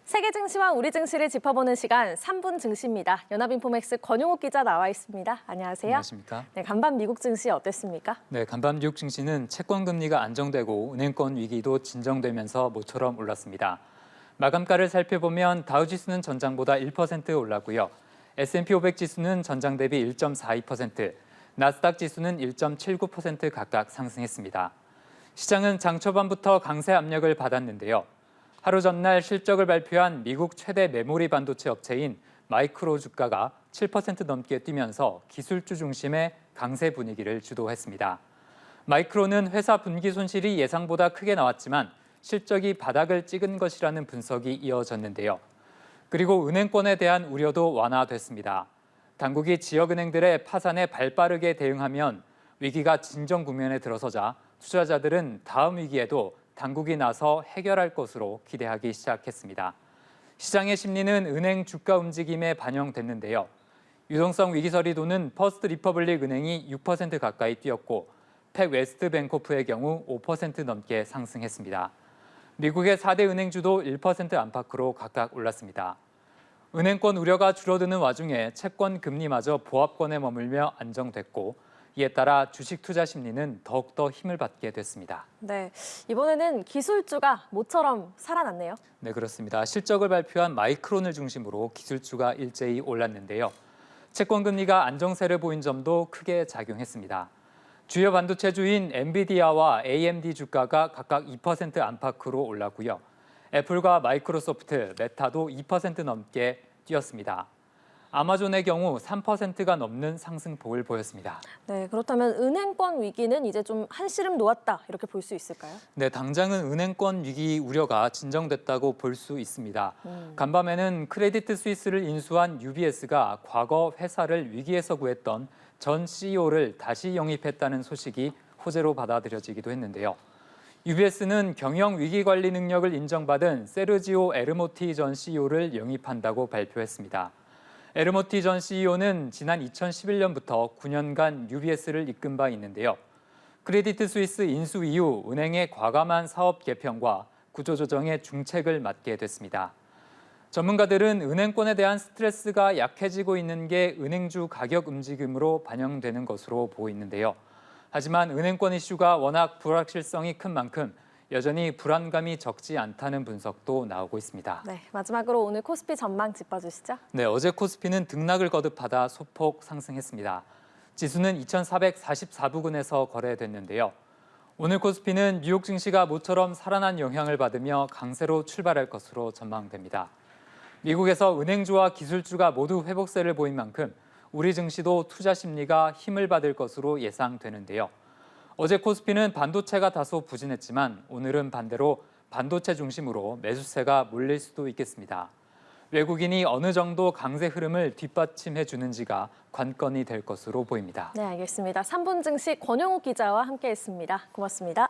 세계 증시와 우리 증시를 짚어보는 시간 3분 증시입니다. 연합인포맥스 권용욱 기자 나와 있습니다. 안녕하세요. 안녕하십니까. 네, 간밤 미국 증시 어땠습니까? 네, 간밤 미국 증시는 채권 금리가 안정되고 은행권 위기도 진정되면서 모처럼 올랐습니다. 마감가를 살펴보면 다우지수는 전장보다 1% 올랐고요. S&P 500 지수는 전장 대비 1.42%, 나스닥 지수는 1.79% 각각 상승했습니다. 시장은 장 초반부터 강세 압력을 받았는데요. 하루 전날 실적을 발표한 미국 최대 메모리 반도체 업체인 마이크로 주가가 7% 넘게 뛰면서 기술주 중심의 강세 분위기를 주도했습니다. 마이크로는 회사 분기 손실이 예상보다 크게 나왔지만 실적이 바닥을 찍은 것이라는 분석이 이어졌는데요. 그리고 은행권에 대한 우려도 완화됐습니다. 당국이 지역은행들의 파산에 발빠르게 대응하면 위기가 진정 국면에 들어서자 투자자들은 다음 위기에도 당국이 나서 해결할 것으로 기대하기 시작했습니다. 시장의 심리는 은행 주가 움직임에 반영됐는데요. 유동성 위기설이 도는 퍼스트 리퍼블릭 은행이 6% 가까이 뛰었고 팩 웨스트 뱅코프의 경우 5% 넘게 상승했습니다. 미국의 4대 은행주도 1% 안팎으로 각각 올랐습니다. 은행권 우려가 줄어드는 와중에 채권 금리마저 보합권에 머물며 안정됐고 이에 따라 주식 투자 심리는 더욱더 힘을 받게 됐습니다. 네, 이번에는 기술주가 모처럼 살아났네요. 네, 그렇습니다. 실적을 발표한 마이크론을 중심으로 기술주가 일제히 올랐는데요. 채권 금리가 안정세를 보인 점도 크게 작용했습니다. 주요 반도체주인 엔비디아와 AMD 주가가 각각 2% 안팎으로 올랐고요. 애플과 마이크로소프트, 메타도 2% 넘게 뛰었습니다. 아마존의 경우 3%가 넘는 상승폭을 보였습니다. 네, 그렇다면 은행권 위기는 이제 좀 한시름 놓았다 이렇게 볼 수 있을까요? 네, 당장은 은행권 위기 우려가 진정됐다고 볼 수 있습니다. 간밤에는 크레디트 스위스를 인수한 UBS가 과거 회사를 위기에서 구했던 전 CEO를 다시 영입했다는 소식이 호재로 받아들여지기도 했는데요. UBS는 경영 위기 관리 능력을 인정받은 세르지오 에르모티 전 CEO를 영입한다고 발표했습니다. 에르모티 전 CEO는 지난 2011년부터 9년간 UBS를 이끈 바 있는데요. 크레디트 스위스 인수 이후 은행의 과감한 사업 개편과 구조조정의 중책을 맡게 됐습니다. 전문가들은 은행권에 대한 스트레스가 약해지고 있는 게 은행주 가격 움직임으로 반영되는 것으로 보이는데요. 하지만 은행권 이슈가 워낙 불확실성이 큰 만큼 여전히 불안감이 적지 않다는 분석도 나오고 있습니다. 네, 마지막으로 오늘 코스피 전망 짚어주시죠. 네, 어제 코스피는 등락을 거듭하다 소폭 상승했습니다. 지수는 2,444부근에서 거래됐는데요. 오늘 코스피는 뉴욕 증시가 모처럼 살아난 영향을 받으며 강세로 출발할 것으로 전망됩니다. 미국에서 은행주와 기술주가 모두 회복세를 보인 만큼 우리 증시도 투자 심리가 힘을 받을 것으로 예상되는데요. 어제 코스피는 반도체가 다소 부진했지만 오늘은 반대로 반도체 중심으로 매수세가 몰릴 수도 있겠습니다. 외국인이 어느 정도 강세 흐름을 뒷받침해 주는지가 관건이 될 것으로 보입니다. 네, 알겠습니다. 3분 증시 권용욱 기자와 함께했습니다. 고맙습니다.